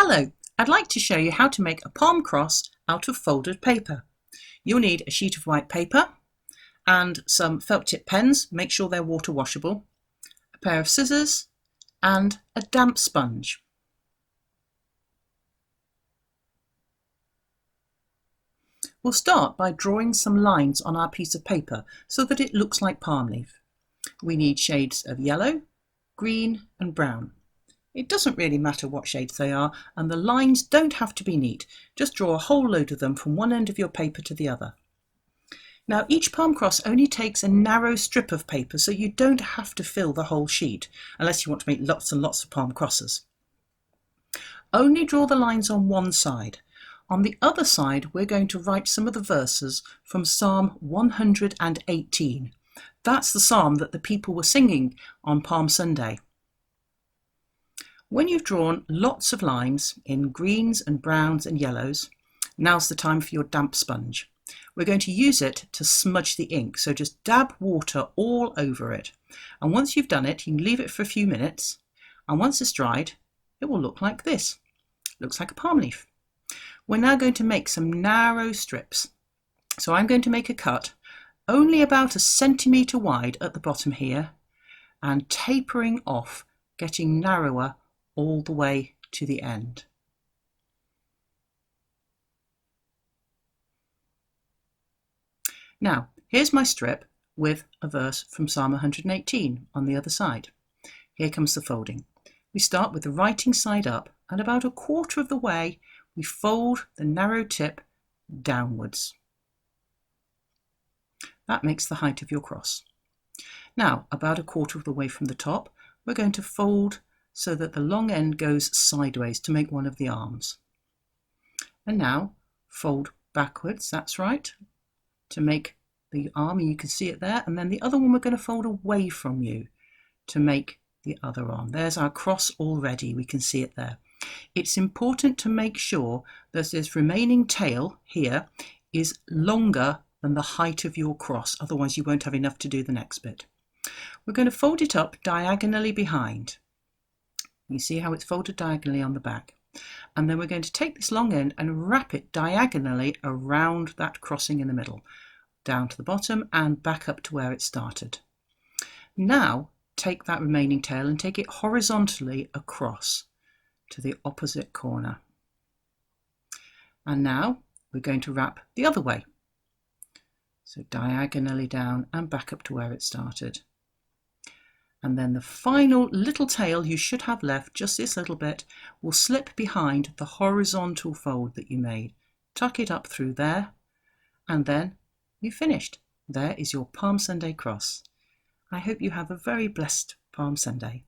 Hello, I'd like to show you how to make a palm cross out of folded paper. You'll need a sheet of white paper and some felt tip pens, make sure they're water washable, a pair of scissors and a damp sponge. We'll start by drawing some lines on our piece of paper so that it looks like palm leaf. We need shades of yellow, green and brown. It doesn't really matter what shades they are, and the lines don't have to be neat. Just draw a whole load of them from one end of your paper to the other. Now each palm cross only takes a narrow strip of paper, so you don't have to fill the whole sheet, unless you want to make lots and lots of palm crosses. Only draw the lines on one side. On the other side, we're going to write some of the verses from Psalm 118. That's the psalm that the people were singing on Palm Sunday. When you've drawn lots of lines in greens and browns and yellows, now's the time for your damp sponge. We're going to use it to smudge the ink, so just dab water all over it. And once you've done it, you can leave it for a few minutes, and once it's dried, it will look like this. It looks like a palm leaf. We're now going to make some narrow strips. So I'm going to make a cut only about 1 centimetre wide at the bottom here, and tapering off, getting narrower all the way to the end. Now, here's my strip with a verse from Psalm 118 on the other side. Here comes the folding. We start with the writing side up, and about 1/4 of the way we fold the narrow tip downwards. That makes the height of your cross. Now, about 1/4 of the way from the top, we're going to fold so that the long end goes sideways to make one of the arms. And now fold backwards, that's right, to make the arm, and you can see it there, and then the other one we're going to fold away from you to make the other arm. There's our cross already, we can see it there. It's important to make sure that this remaining tail here is longer than the height of your cross, otherwise you won't have enough to do the next bit. We're going to fold it up diagonally behind. You see how it's folded diagonally on the back. And then we're going to take this long end and wrap it diagonally around that crossing in the middle, down to the bottom and back up to where it started. Now take that remaining tail and take it horizontally across to the opposite corner. And now we're going to wrap the other way. So diagonally down and back up to where it started. And then the final little tail you should have left, just this little bit, will slip behind the horizontal fold that you made. Tuck it up through there, and then you've finished. There is your Palm Sunday cross. I hope you have a very blessed Palm Sunday.